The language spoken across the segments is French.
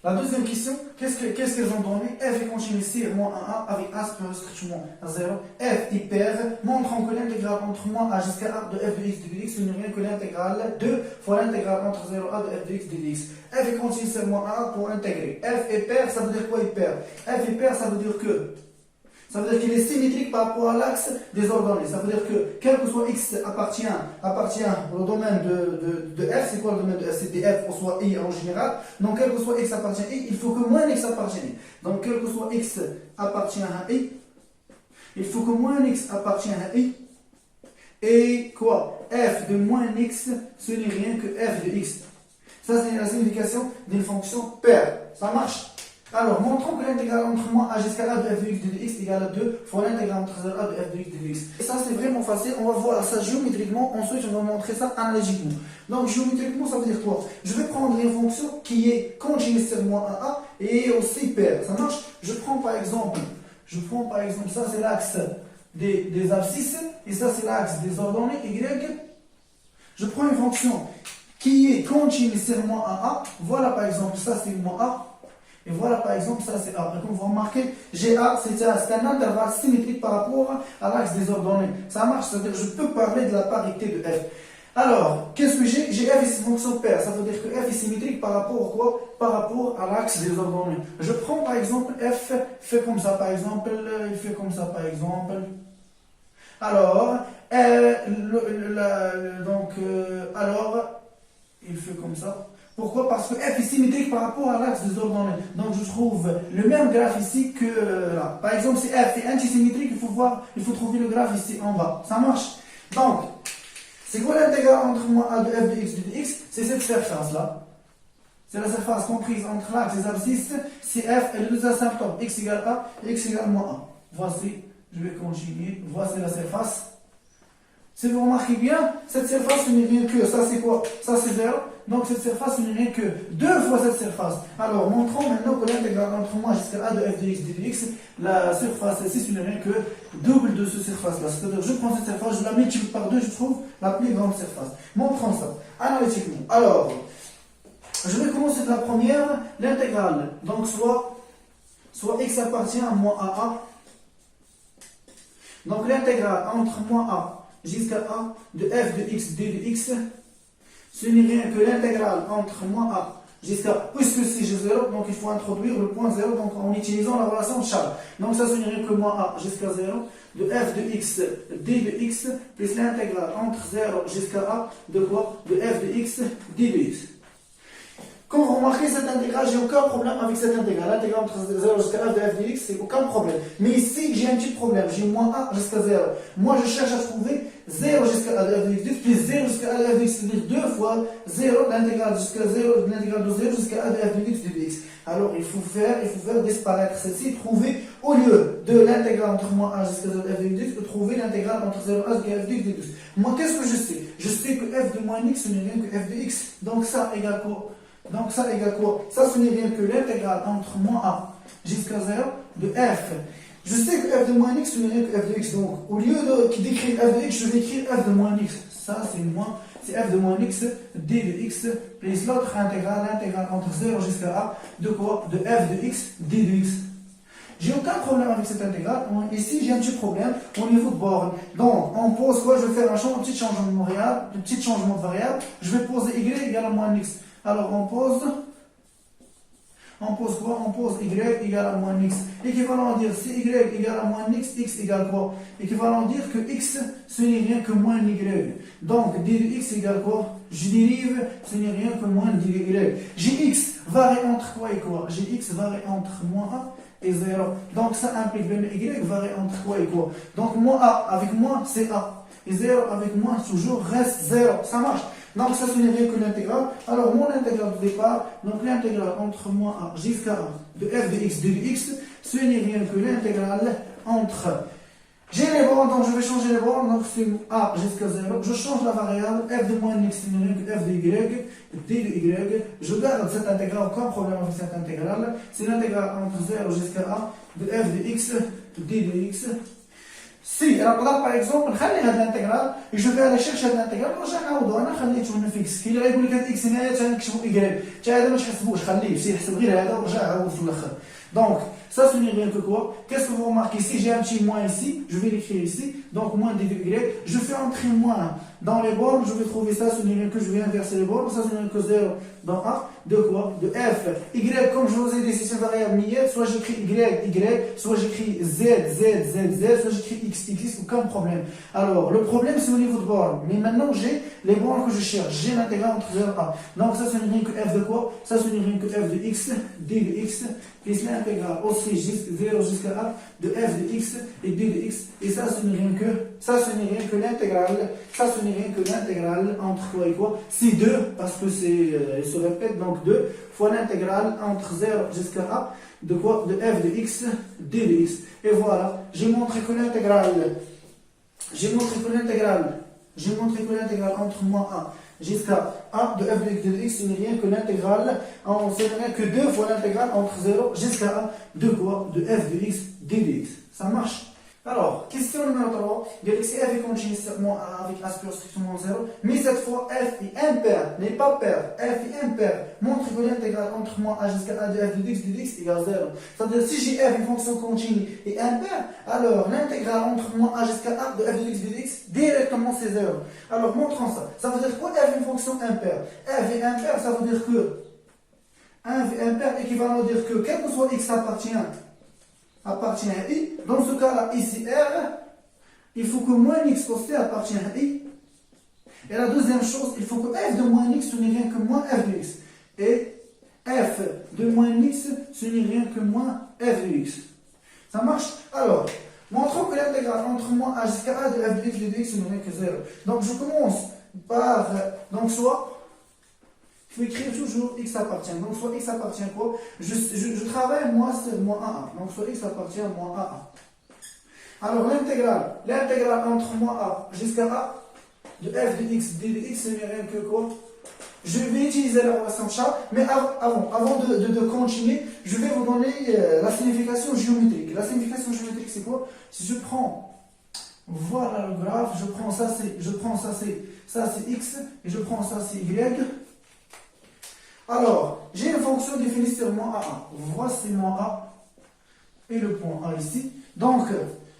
La deuxième question, qu'est-ce qu'elles ont donné? F est continu sur moins 1A avec A strictement à 0. F hyper, montrant que l'intégrale entre moins A jusqu'à A de f de x de dx n'est rien que l'intégrale 2 fois l'intégrale entre 0A de f de x de dx. F est continu sur moins 1A pour intégrer. F hyper, ça veut dire quoi hyper? F hyper, ça veut dire qu'il est symétrique par rapport à l'axe des ordonnées. Ça veut dire que quel que soit x appartient au domaine de f. C'est quoi le domaine de f? C'était f ou soit i en général. Donc quel que soit x appartient à i, il faut que moins x appartienne à i. Donc quel que soit x appartient à i, il faut que moins x appartienne à i. Et quoi? F de moins x, ce n'est rien que f de x. Ça, c'est la signification d'une fonction paire. Ça marche? Alors, montrons que l'intégrale entre moins a jusqu'à a de f de x de dx égale à 2 fois l'intégrale entre 0 a de f de x de dx. Et ça, c'est vraiment facile. On va voir ça géométriquement. Ensuite, on va montrer ça analogiquement. Donc, géométriquement, ça veut dire quoi? Je vais prendre une fonction qui est continue sur moins a et aussi paire. Ça marche? Je prends par exemple, ça, c'est l'axe des abscisses. Et ça, c'est l'axe des ordonnées y. Je prends une fonction qui est continue sur moins a. Voilà, par exemple, ça, c'est moins a. Et voilà par exemple, ça c'est A. Et comme vous remarquez, GA c'est un intervalle symétrique par rapport à l'axe des ordonnées. Ça marche, c'est-à-dire que je peux parler de la parité de F. Alors, qu'est-ce que j'ai? J'ai F ici fonction paire. Ça veut dire que F est symétrique par rapport à quoi? Par rapport à l'axe des ordonnées. Je prends par exemple F, fait comme ça par exemple, il fait comme ça par exemple. Alors, il fait comme ça. Pourquoi? Parce que f est symétrique par rapport à l'axe des ordonnées. Donc je trouve le même graphe ici que là. Par exemple, si f est antisymétrique, il faut trouver le graphe ici en bas. Ça marche? Donc, c'est quoi l'intégrale entre moins a de f de x de dx? C'est cette surface-là. C'est la surface comprise entre l'axe des abscisses si f et les deux asymptotes x égale a et x égale moins a. Voici, je vais continuer. Voici la surface. Si vous remarquez bien, cette surface n'est rien que, ça c'est quoi? Ça c'est 0. Donc cette surface n'est rien que 2 fois cette surface. Alors montrons maintenant que l'intégrale entre moins jusqu'à a de f de x de dx, la surface ici ce n'est rien que double de cette surface-là. C'est-à-dire je prends cette surface, je la multiplie par 2, je trouve la plus grande surface. Montrons ça analytiquement. Alors, je vais commencer de la première, l'intégrale. Donc soit x appartient à moins a. Donc l'intégrale entre moins a jusqu'à a de f de x d de x, ce n'est rien que l'intégrale entre moins a jusqu'à, puisque c'est 0, donc il faut introduire le point 0 donc en utilisant la relation de Charles. Donc ça, ce n'est rien que moins a jusqu'à 0 de f de x d de x plus l'intégrale entre 0 jusqu'à a de quoi? De f de x d de x. Quand vous remarquez cette intégrale, j'ai aucun problème avec cette intégrale. L'intégrale entre 0 jusqu'à f de f de x, c'est aucun problème. Mais ici, j'ai un petit problème. J'ai moins a jusqu'à 0. Moi, je cherche à trouver 0 jusqu'à a de f de x plus 0 jusqu'à a de f de x, c'est-à-dire 2 fois 0, l'intégrale jusqu'à 0, l'intégrale de 0 jusqu'à a de f de x de dx. Alors, il faut faire disparaître ceci, trouver, au lieu de l'intégrale entre moins a jusqu'à 0 de f de x, trouver l'intégrale entre 0 a jusqu'à f de x de dx. Moi, qu'est-ce que je sais? Je sais que f de moins x, ce n'est rien que f de x. Donc, ça égale quoi? Donc ça égale quoi? Ça, ce n'est rien que l'intégrale entre moins a jusqu'à 0 de f. Je sais que f de moins x, ce n'est rien que f de x. Donc, au lieu d'écrire f de x, je vais écrire f de moins x. Ça, c'est f de moins x, d de x, plus l'autre intégrale, l'intégrale entre 0 jusqu'à a, de quoi? De f de x, d de x. J'ai aucun problème avec cette intégrale. Ici, j'ai un petit problème au niveau de borne. Donc, on pose quoi? Je vais faire un petit changement de variable. Je vais poser y égale à moins x. Alors, on pose quoi? On pose y égale à moins x. Équivalent à dire si y égale à moins x égale quoi? Équivalent à dire que x, ce n'est rien que moins y. Donc, d de x égale quoi? Je dérive, ce n'est rien que moins dy. Gx varie entre quoi et quoi? Gx varie entre moins a et 0. Donc, ça implique bien y varie entre quoi et quoi? Donc, moins a avec moins, c'est a. Et 0 avec moins, toujours reste 0. Ça marche. Donc ça, ce n'est rien que l'intégrale. Alors mon intégrale de départ, donc l'intégrale entre moins a jusqu'à a de f de x de x, ce n'est rien que l'intégrale entre... J'ai les bornes, donc je vais changer les bornes, donc c'est a jusqu'à 0. Je change la variable, f de moins x, ce n'est rien que f de y, d de y. Je garde cette intégrale, aucun problème avec cette intégrale. C'est l'intégrale entre 0 jusqu'à a de f de x, d de x. Si, par exemple, l'intégrale, et je vais aller chercher l'intégrale, je vais aller chercher une fixe. Il va dire que x est y. Tu as dit que donc, ça, ce n'est rien que quoi? Qu'est-ce que vous remarquez? Si j'ai un petit moins ici, je vais l'écrire ici. Donc, moins d de y. Je fais entrer moins dans les bornes. Je vais trouver ça, ce n'est rien que je vais inverser les bornes. Ça, ce n'est rien que 0 dans A. De quoi? De f. Y, comme je vous ai dit, c'est une variable miette. Soit j'écris y, soit j'écris z, soit j'écris x, aucun problème. Alors, le problème, c'est au niveau de borne. Mais maintenant, j'ai les bornes que je cherche. J'ai l'intégrale entre 0 et A. Donc, ça, ce n'est rien que f de quoi? Ça, ce n'est rien que f de x, d de x, plus l'intégrale aussi 0 jusqu'à A de f de x et d de x. Et ça, ce n'est rien que l'intégrale. Ça, ce n'est rien que l'intégrale entre quoi et quoi? C'est 2, parce que il se répète, donc 2 fois l'intégrale entre 0 jusqu'à A de quoi? De f de x, d de x. Et voilà, j'ai montré que l'intégrale entre moins A jusqu'à A de f de x, d de x, ce n'est rien que l'intégrale, ce n'est rien que 2 fois l'intégrale entre 0 jusqu'à A de quoi? De f de x, d de x. Ça marche? Alors, question numéro 3, si f est continu moins A avec A supérieur strictement 0, mais cette fois f est impair, n'est pas pair, f est impair, montre que l'intégrale entre moins A jusqu'à A de f de x égale 0. C'est-à-dire, si j'ai f une fonction continue et impair, alors l'intégrale entre moins A jusqu'à A de f de x directement c'est 0. Alors, montrons ça. Ça veut dire quoi f est une fonction impair? F est impair, ça veut dire que f est impair équivalent à dire que quel que soit x appartient à I. Dans ce cas-là, ici R, il faut que moins x posté appartienne à I. Et la deuxième chose, il faut que f de moins x, ce n'est rien que moins f de x. Et f de moins x, ce n'est rien que moins f de x. Ça marche? Alors, montrons que l'intégrale entre moins a jusqu'à a de f de x de x, ce n'est rien que 0. Donc, je commence par, donc soit, il faut écrire toujours x appartient. Donc, soit x appartient à quoi? Je travaille moins a. Donc, soit x appartient à moins a. Alors, l'intégrale entre moins a jusqu'à a de f de x, d de x, ce n'est rien que quoi? Je vais utiliser la relation chat, mais avant de continuer, je vais vous donner la signification géométrique. La signification géométrique, c'est quoi? Si je prends, voilà le graphe, je prends ça, c'est x, et je prends ça, c'est y. Alors, j'ai une fonction définie sur moins A1. Voici moins A et le point A ici. Donc,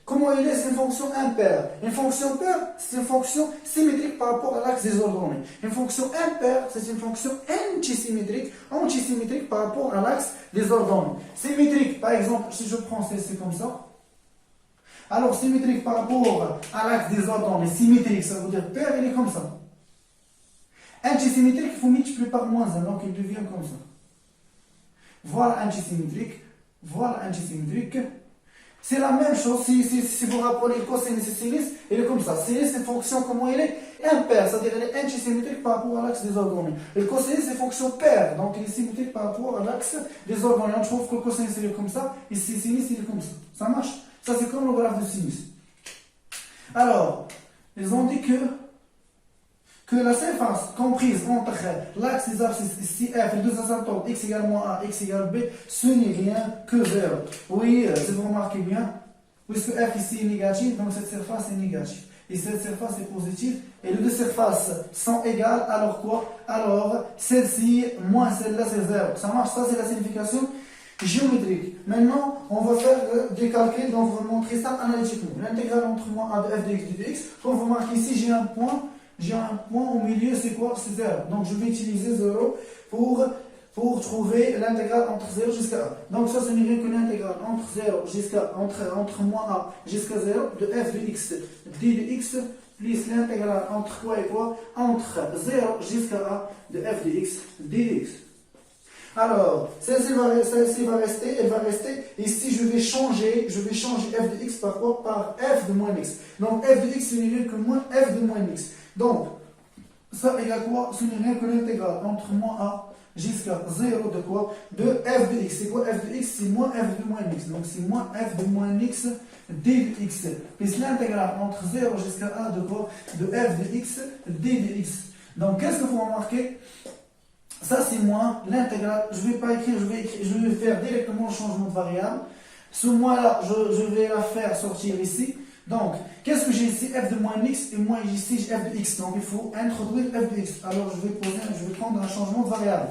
comment il est? C'est une fonction impaire. Une fonction paire, c'est une fonction symétrique par rapport à l'axe des ordonnées. Une fonction impaire, c'est une fonction antisymétrique par rapport à l'axe des ordonnées. Symétrique, par exemple, si je prends c'est comme ça. Alors, symétrique par rapport à l'axe des ordonnées, symétrique, ça veut dire paire, il est comme ça. Antisymétrique, il faut multiplier par moins 1, donc il devient comme ça. Voilà antisymétrique. C'est la même chose, si vous rappelez cosinus et sinus, il est comme ça. Sinus, c'est une fonction, comment il est? Impair, c'est-à-dire elle est antisymétrique par rapport à l'axe des ordonnées. Et le cosinus, c'est une fonction paire, donc il est symétrique par rapport à l'axe des ordonnées. On trouve que le cosinus, il est comme ça, et le sinus, il est comme ça. Ça marche? Ça, c'est comme le graphe de sinus. Alors, ils ont dit que la surface comprise entre l'axe des abscisses ici f et deux asymptotes x égale moins a, x égale b, ce n'est rien que 0. Oui, si vous remarquez bien, puisque f ici est négatif, donc cette surface est négative. Et cette surface est positive, et les deux surfaces sont égales, alors quoi? Alors, celle-ci moins celle-là, c'est 0. Ça marche, ça c'est la signification géométrique. Maintenant, on va faire des calculs, donc on va montrer ça analytiquement. L'intégrale entre moins a de f de x de dx, comme vous remarquez ici, j'ai un point au milieu, c'est quoi? C'est 0. Donc je vais utiliser 0 pour trouver l'intégrale entre 0 jusqu'à a. Donc ça, ce n'est rien que l'intégrale entre moins a jusqu'à 0 de f de x d de x plus l'intégrale entre quoi et quoi? Entre 0 jusqu'à a de f de x d de x. Alors, celle-ci va rester, elle va rester. Ici, je vais changer f de x par quoi? Par f de moins x. Donc, f de x, ce n'est rien que moins f de moins x. Donc, ça égale quoi? Ce n'est rien que l'intégrale entre moins a jusqu'à 0 de quoi? De f de x. C'est quoi f de x? C'est moins f de moins x. Donc, c'est moins f de moins x d de x. Plus l'intégrale entre 0 jusqu'à a de quoi? De f de x d de x. Donc, qu'est-ce que vous remarquez? Ça, c'est moins l'intégrale. Je ne vais pas écrire, je vais faire directement le changement de variable. Ce moins-là, je vais la faire sortir ici. Donc, qu'est-ce que j'ai ici? F de moins x et moi ici j'ai f de x. Donc, il faut introduire f de x. Alors, je vais prendre un changement de variable.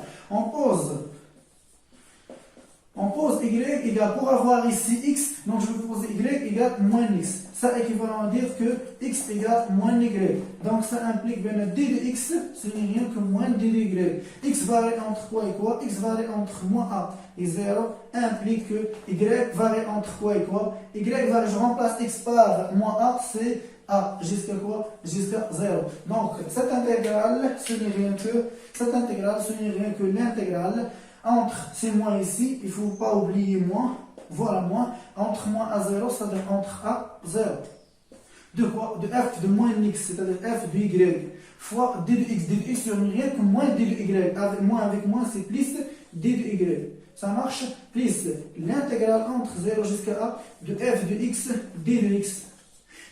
On pose y égale, pour avoir ici x, donc je vais poser y égale moins x. Ça équivaut à dire que x égale moins y. Donc ça implique bien d de x, ce n'est rien que moins d de y. X varie entre quoi et quoi? X varie entre moins a et 0 implique que y varie entre quoi et quoi? Y varie, je remplace x par moins a, c'est a jusqu'à quoi? Jusqu'à 0. Donc cette intégrale, ce n'est rien que l'intégrale entre ces moins ici, il ne faut pas oublier moins, voilà moins, entre moins à 0, c'est-à-dire entre a 0. De quoi? De f de moins x, c'est-à-dire f de y, fois d de x. D de x sur rien que moins d de y. Avec moins, c'est plus d de y. Ça marche? Plus l'intégrale entre 0 jusqu'à a de f de x, d de x.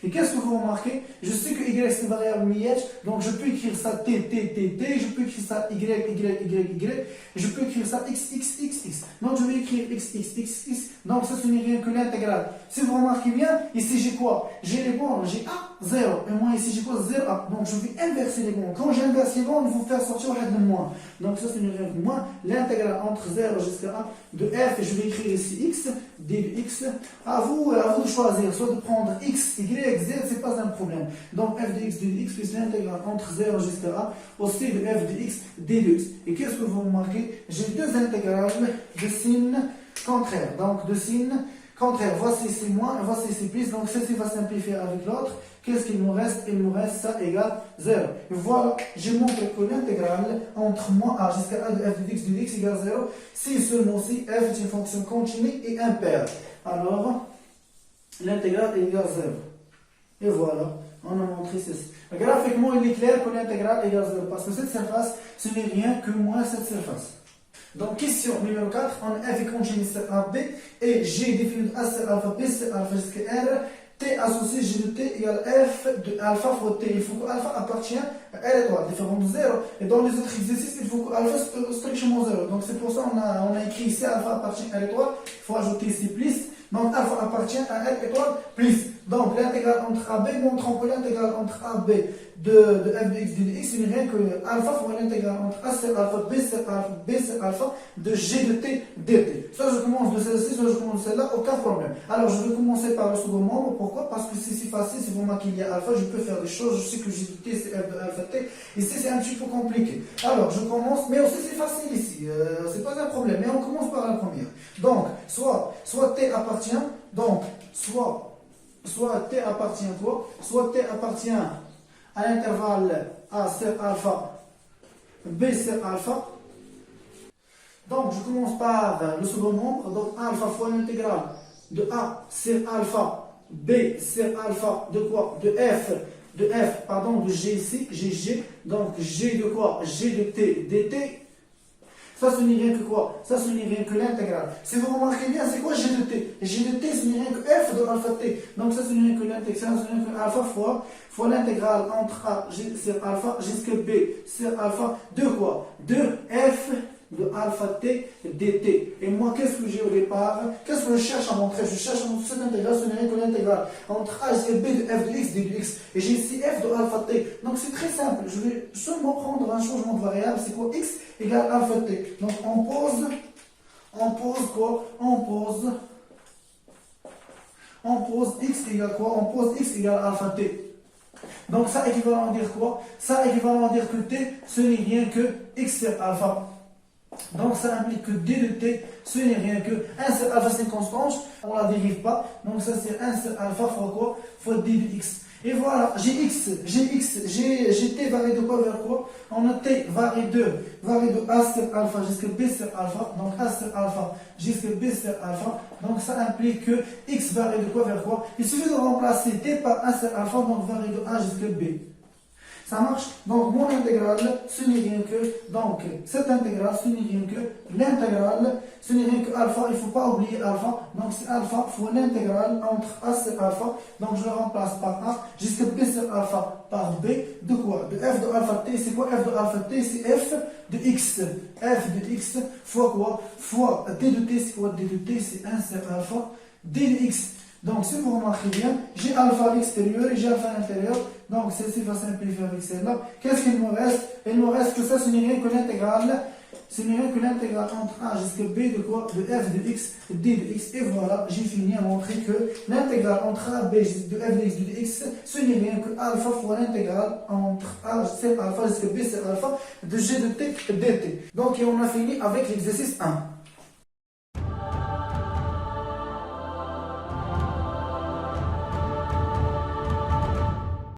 Et qu'est-ce que vous remarquez? Je sais que y c'est une variable miette, donc je peux écrire ça t, je peux écrire ça y, et je peux écrire ça x. Donc je vais écrire x. Donc ça, ce n'est rien que l'intégrale. Si vous remarquez bien, ici j'ai quoi? J'ai les bornes, j'ai a, 0. Et moi ici j'ai quoi? 0, a. Donc je vais inverser les bornes. Quand j'inverse les bornes, vous faire sortir le moins. Donc ça, ce n'est rien que moins. L'intégrale entre 0 jusqu'à a de f, et je vais écrire ici x, d de x. À vous de choisir, soit de prendre x, y, z, c'est pas un problème. Donc f de x, d de x plus l'intégrale entre 0 jusqu'à a, aussi de f de x, d de x. Et qu'est-ce que vous remarquez? J'ai deux intégrales de signe contraire. Donc de signe contraire. Voici c'est moins, voici c'est plus. Donc ceci va simplifier avec l'autre. Qu'est-ce qu'il nous reste? Il nous reste ça égale 0. Et voilà, j'ai montré que l'intégrale entre moins a jusqu'à a de f de x égale 0, si seulement si f est une fonction continue et impaire. Alors, l'intégrale est égale 0. Et voilà, on a montré ceci. Graphiquement, il est clair que l'intégrale est égale 0, parce que cette surface, ce n'est rien que moins cette surface. Donc, question numéro 4, on a f est continu sur a, b, et g défini de a sur alpha, b sur alpha jusqu'à r, t associé g de t égale f de alpha fois t. Il faut que alpha appartient à r étoile, différent de 0. Et dans les autres exercices, il faut que alpha soit strictement 0. Donc, c'est pour ça qu'on a écrit ici alpha appartient à r étoile, il faut ajouter ici plus. Donc alpha appartient à r étoile plus. Donc l'intégrale entre AB, montrant que l'intégrale entre AB de f de x de x, ce n'est rien que alpha fois l'intégrale entre a c'est alpha, b c'est alpha de g de t dt. Soit je commence de celle-ci, soit je commence de celle-là, aucun problème. Alors je vais commencer par le second membre. Pourquoi? Parce que c'est si facile, si vous marquez il y a alpha, je peux faire des choses, je sais que g de t c'est f de alpha t. Ici c'est un petit peu compliqué. Alors je commence, mais aussi c'est facile ici, c'est pas un problème, mais on commence par la première. Donc soit t appartient, donc soit t appartient quoi? Soit t appartient à l'intervalle a sur alpha, b sur alpha. Donc je commence par le second nombre, donc alpha fois l'intégrale de a sur alpha, b sur alpha de quoi? De f, de g ici, g, donc g de quoi? G de t dt. Ça, ce n'est rien que quoi? Ça, ce n'est rien que l'intégrale. Si vous remarquez bien, c'est quoi G de t? G de t, ce n'est rien que f de alpha t. Donc, ça, ce n'est rien que l'intégrale, ce n'est rien que alpha fois l'intégrale entre a sur alpha jusqu'à b sur alpha de quoi? De f de alpha t dt. Et moi, qu'est-ce que j'ai au départ? Qu'est-ce que je cherche à montrer? Je cherche à montrer cette intégrale, ce n'est rien que l'intégrale entre a jusqu'à b de f de x d de x. Et j'ai ici f de alpha t. Donc c'est très simple. Je vais seulement prendre un changement de variable. C'est quoi? X égale alpha t. Donc on pose quoi? On pose x égale quoi? On pose x égale alpha t. Donc ça équivaut à dire quoi? Ça équivaut à dire que t, ce n'est rien que x sur alpha. Donc ça implique que d de t, ce n'est rien que 1 sur alpha, c'est une constante, on ne la dérive pas. Donc ça c'est 1 sur alpha fois quoi? Fois d de x. Et voilà, j'ai t varie de quoi vers quoi? On a t varie de a sur alpha jusqu'à b sur alpha. Donc a sur alpha jusqu'à b sur alpha. Donc ça implique que x varie de quoi vers quoi? Il suffit de remplacer t par 1 sur alpha, donc varie de a jusqu'à b. Ça marche? Donc, mon intégrale, ce n'est rien que, donc, cette intégrale, ce n'est rien que l'intégrale, ce n'est rien que alpha, il ne faut pas oublier alpha, donc c'est alpha fois l'intégrale entre a sur alpha, donc je le remplace par a, jusqu'à b sur alpha par b, de quoi? De f de alpha t, c'est quoi f de alpha t? C'est f de x, fois quoi? Fois d de t, c'est quoi d de t? C'est 1 sur alpha, d de x. Donc, si vous remarquez bien, j'ai alpha à l'extérieur et j'ai alpha à l'intérieur. Donc, celle-ci va simplifier avec celle-là. Qu'est-ce qu'il me reste? Il me reste que ça, ce n'est rien que l'intégrale. Ce n'est rien que l'intégrale entre A jusqu'à B de quoi? De f de x, de d de x. Et voilà, j'ai fini à montrer que l'intégrale entre A, B, de f de x, de dx, ce n'est rien que alpha fois l'intégrale entre A, c'est alpha jusqu'à B, c'est alpha, de g de t, dt. Donc, et on a fini avec l'exercice 1.